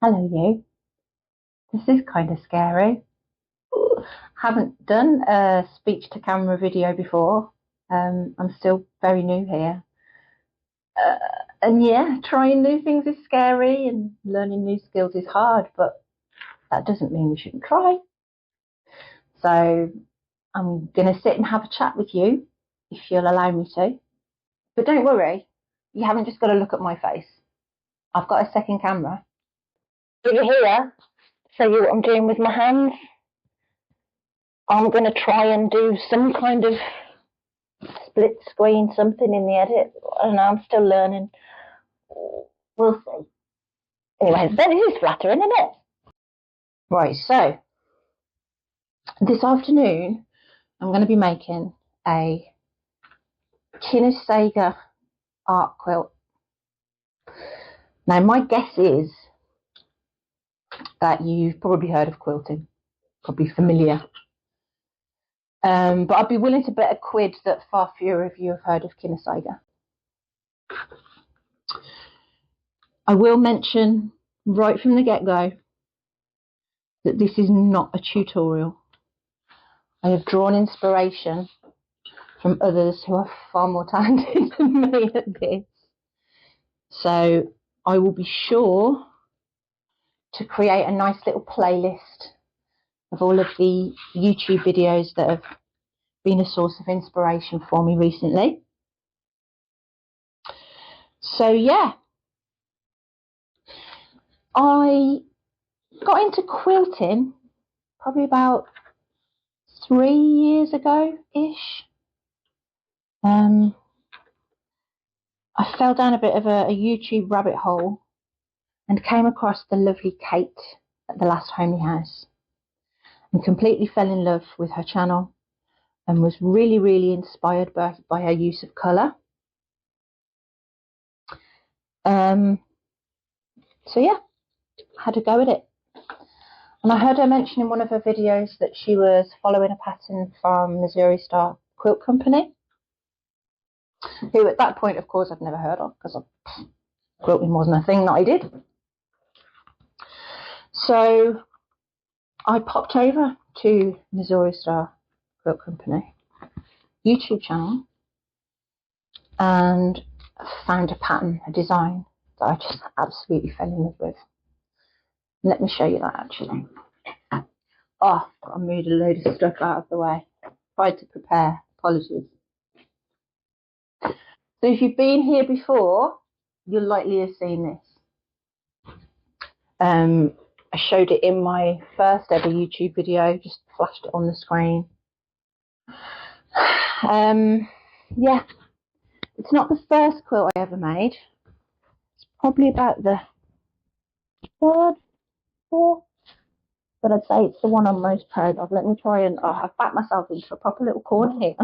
Hello you. This is kind of scary. Haven't done a speech to camera video before. I'm still very new here. Uh, and yeah, trying new things is scary and learning new skills is hard, but that doesn't mean we shouldn't try. So I'm going to sit and have a chat with you if you'll allow me to. But don't worry, you haven't just got to look at my face. I've got a second camera. Over here, show you what I'm doing with my hands. I'm going to try and do some kind of split screen, something in the edit. I don't know, I'm still learning. We'll see. Anyway, that is flattering, isn't it? Right, so this afternoon I'm going to be making a Kinusaiga Art Quilt. Now, my guess is that you've probably heard of quilting, probably familiar. But I'd be willing to bet a quid that far fewer of you have heard of Kinusaiga. I will mention right from the get-go that this is not a tutorial. I have drawn inspiration from others who are far more talented than me at this. So I will be sure to create a nice little playlist of all of the YouTube videos that have been a source of inspiration for me recently. So yeah, I got into quilting probably about 3 years ago-ish. I fell down a bit of a YouTube rabbit hole and came across the lovely Kate at the Last Homely House and completely fell in love with her channel and was really, really inspired by her use of colour. So yeah, had a go at it. And I heard her mention in one of her videos that she was following a pattern from Missouri Star Quilt Company, who at that point, of course, I'd never heard of because quilting wasn't a thing that I did. So I popped over to Missouri Star Quilt Company YouTube channel and found a pattern, a design that I just absolutely fell in love with. Let me show you that actually. Oh, I moved a load of stuff out of the way. Tried to prepare. Apologies. So if you've been here before, you'll likely have seen this. I showed it in my first ever YouTube video, just flashed it on the screen. Yeah, it's not the first quilt I ever made. It's probably about the third, fourth, but I'd say it's the one I'm most proud of. Let me try and, I've backed myself into a proper little corner here.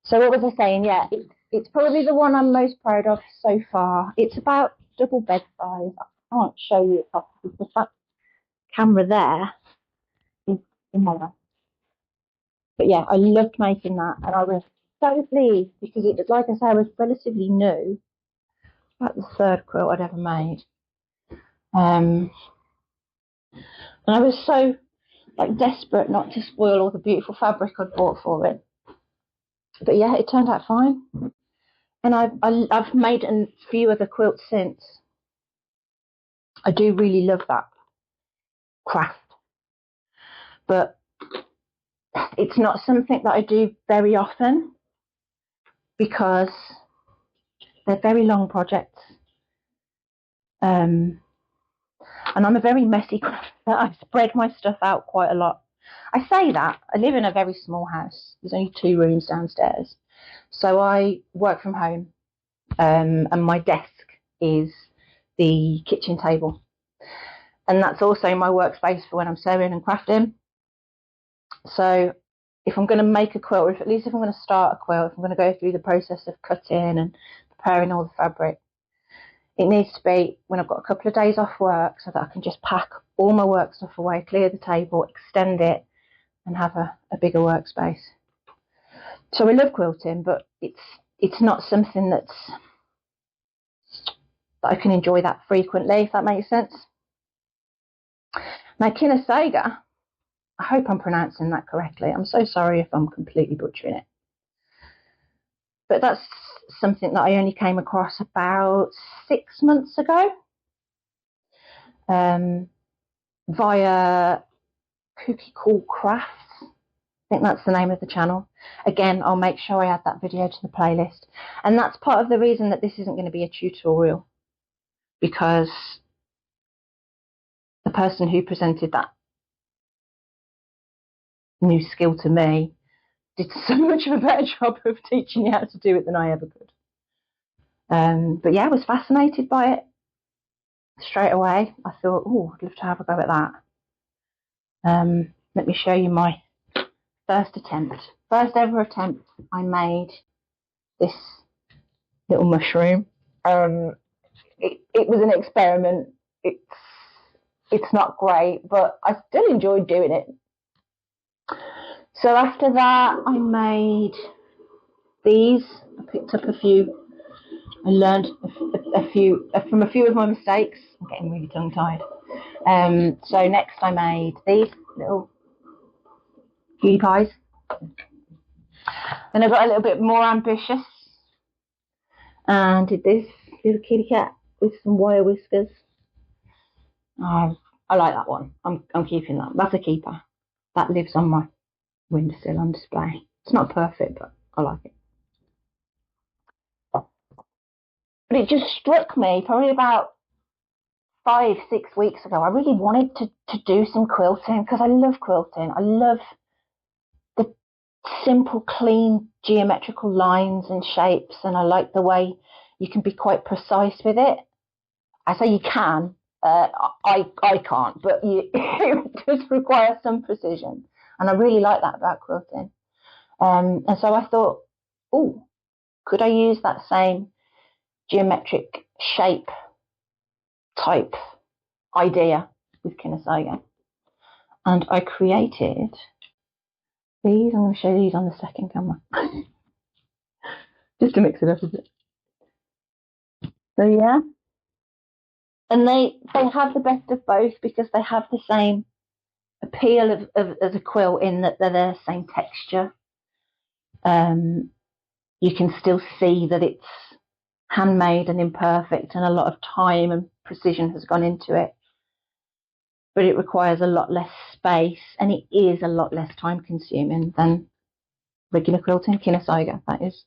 So what was I saying? Yeah, it's probably the one I'm most proud of so far. It's about double bed size. I can't show you it properly because that camera there is in my lap. But yeah, I loved making that, and I was so pleased because it, like I say, I was relatively new. About the third quilt I'd ever made. And I was so desperate not to spoil all the beautiful fabric I'd bought for it. But yeah, it turned out fine. And I've made a few other quilts since. I do really love that craft, but it's not something that I do very often because they're very long projects. And I'm a very messy crafter. I spread my stuff out quite a lot. I say that, I live in a very small house. There's only 2 rooms downstairs. So I work from home, and my desk is the kitchen table. And that's also my workspace for when I'm sewing and crafting. So if I'm going to make a quilt, or at least if I'm going to start a quilt, if I'm going to go through the process of cutting and preparing all the fabric, it needs to be when I've got a couple of days off work so that I can just pack all my work stuff away, clear the table, extend it, and have a bigger workspace. So I love quilting, but it's not something that's that I can enjoy that frequently, if that makes sense. Now, Kinusaiga, I hope I'm pronouncing that correctly. I'm so sorry if I'm completely butchering it. But that's something that I only came across about 6 months ago via Cookie Cool Crafts. I think that's the name of the channel. Again, I'll make sure I add that video to the playlist. And that's part of the reason that this isn't going to be a tutorial, because the person who presented that new skill to me did so much of a better job of teaching you how to do it than I ever could. But yeah, I was fascinated by it straight away. I thought, oh, I'd love to have a go at that. Let me show you my first ever attempt. I made this little mushroom. It was an experiment. It's not great, but I still enjoyed doing it. So after that, I made these. I picked up a few. I learned a few from a few of my mistakes. I'm getting really tongue-tied. So next I made these little cutie pies. Then I got a little bit more ambitious and did this little kitty cat with some wire whiskers. I like that one. I'm keeping that. That's a keeper. That lives on my windowsill on display. It's not perfect, but I like it. But it just struck me probably about 5-6 weeks ago. I really wanted to do some quilting because I love quilting. I love the simple, clean, geometrical lines and shapes, and I like the way you can be quite precise with it. I say you can. I can't, but it does require some precision, and I really like that about quilting. And so I thought, oh, could I use that same geometric shape type idea with Kinusaiga? And I created these. I'm going to show these on the second camera just to mix it up a bit. So yeah, and they have the best of both because they have the same appeal of a quilt in that they're the same texture. You can still see that it's handmade and imperfect, and a lot of time and precision has gone into it. But it requires a lot less space, and it is a lot less time consuming than regular quilting, Kinusaiga, that is.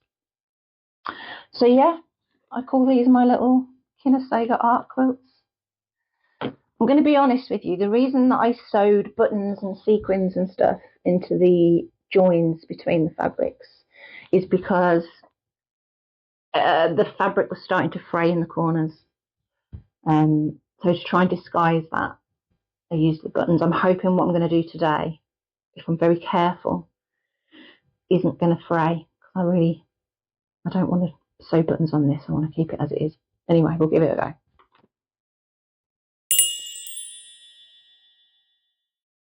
So yeah, I call these my little Kinusaiga art quilts. I'm going to be honest with you, the reason that I sewed buttons and sequins and stuff into the joins between the fabrics is because the fabric was starting to fray in the corners. So to try and disguise that, I used the buttons. I'm hoping what I'm going to do today, if I'm very careful, isn't going to fray. I don't want to sew buttons on this. I want to keep it as it is. Anyway, we'll give it a go.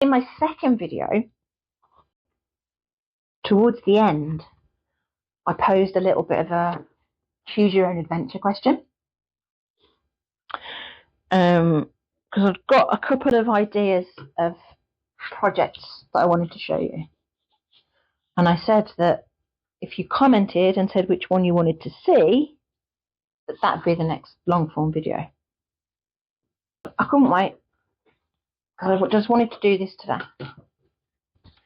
In my second video, towards the end, I posed a little bit of a choose your own adventure question. Because I've got a couple of ideas of projects that I wanted to show you. And I said that if you commented and said which one you wanted to see, that'd be the next long form video. I couldn't wait because I just wanted to do this today.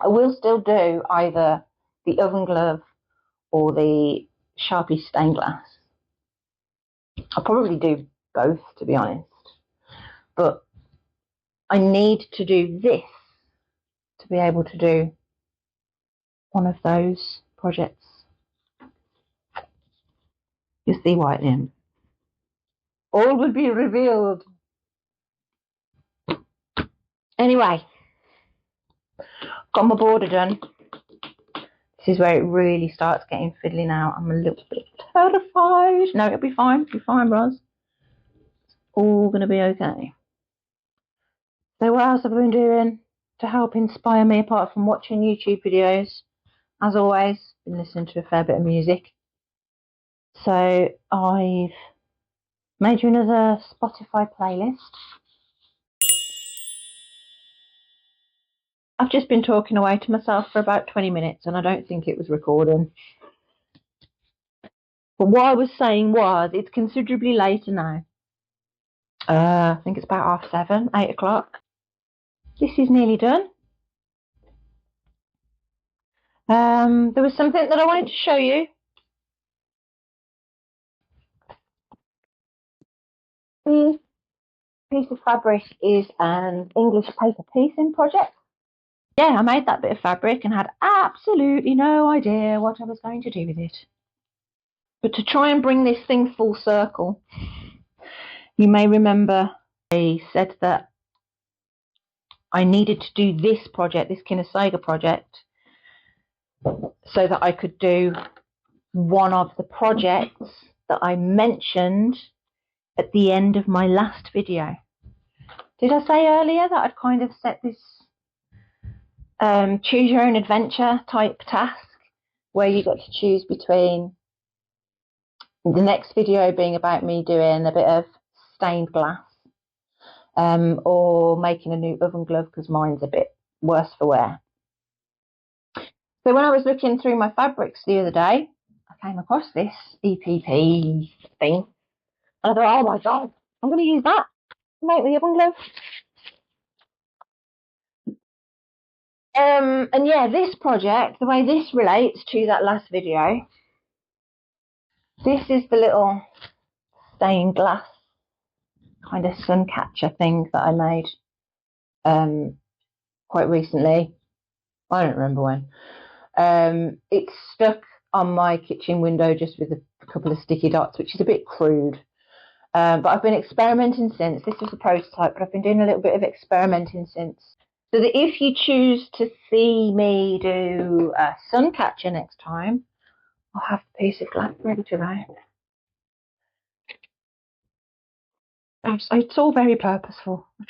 I will still do either the oven glove or the Sharpie stained glass. I'll probably do both, to be honest. But I need to do this to be able to do one of those projects. You see why at the end. All will be revealed. Anyway, got my border done. This is where it really starts getting fiddly now. I'm a little bit terrified. No, it'll be fine. It'll be fine, Roz. It's all going to be okay. So what else have I been doing to help inspire me apart from watching YouTube videos? As always, been listening to a fair bit of music. So I've Made you another Spotify playlist. I've just been talking away to myself for about 20 minutes and I don't think it was recording. But what I was saying was, it's considerably later now. I think it's about 7:30, 8 o'clock. This is nearly done. There was something that I wanted to show you. This piece of fabric is an English paper piecing project. Yeah, I made that bit of fabric and had absolutely no idea what I was going to do with it. But to try and bring this thing full circle, you may remember I said that I needed to do this project, this Kinusaiga project, so that I could do one of the projects that I mentioned at the end of my last video. Did I say earlier that I'd kind of set this choose your own adventure type task where you got to choose between the next video being about me doing a bit of stained glass or making a new oven glove because mine's a bit worse for wear. So when I was looking through my fabrics the other day, I came across this EPP thing. And I thought, oh my God, I'm going to use that to make the oven glove. And yeah, this project, the way this relates to that last video, this is the little stained glass kind of sun catcher thing that I made quite recently. I don't remember when. It's stuck on my kitchen window just with a couple of sticky dots, which is a bit crude. But I've been experimenting since. This was a prototype, but I've been doing a little bit of experimenting since. So that if you choose to see me do a sun catcher next time, I'll have the piece of glass ready to go. It's all very purposeful. I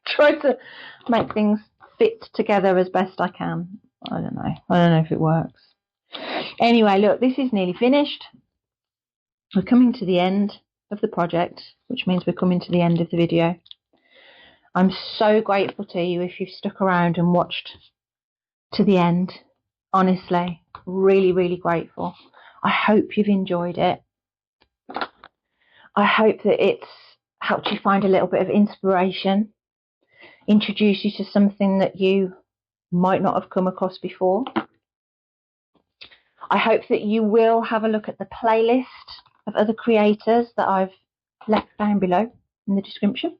try to make things fit together as best I can. I don't know if it works. Anyway, look, this is nearly finished. We're coming to the end of the project, which means we're coming to the end of the video. I'm so grateful to you if you've stuck around and watched to the end. Honestly, really, really grateful. I hope you've enjoyed it. I hope that it's helped you find a little bit of inspiration, introduce you to something that you might not have come across before. I hope that you will have a look at the playlist of other creators that I've left down below in the description.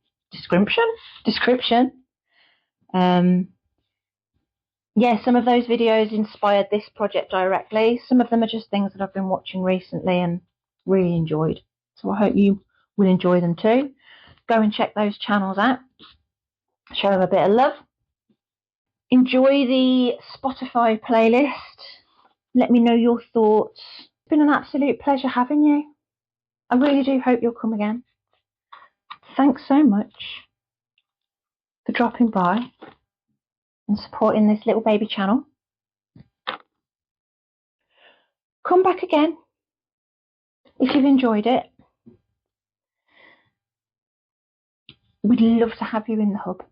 Yeah, some of those videos inspired this project directly. Some of them are just things that I've been watching recently and really enjoyed. So I hope you will enjoy them too. Go and check those channels out. Show them a bit of love. Enjoy the Spotify playlist. Let me know your thoughts. It's been an absolute pleasure having you. I really do hope you'll come again. Thanks so much for dropping by and supporting this little baby channel. Come back again if you've enjoyed it. We'd love to have you in the hub.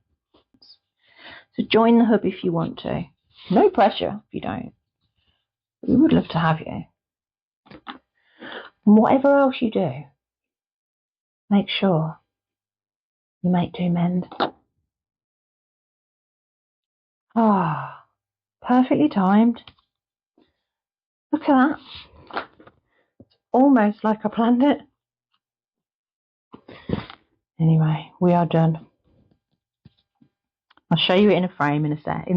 So join the hub if you want to. No pressure if you don't. We would love to have you. And whatever else you do, make sure you MakeDoMend. Ah, perfectly timed. Look at that. It's almost like I planned it. Anyway, we are done. I'll show you it in a frame in a sec.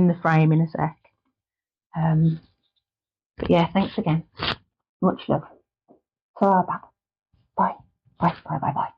But yeah, thanks again. Much love. Ta-ra. Bye. Bye. Bye. Bye. Bye.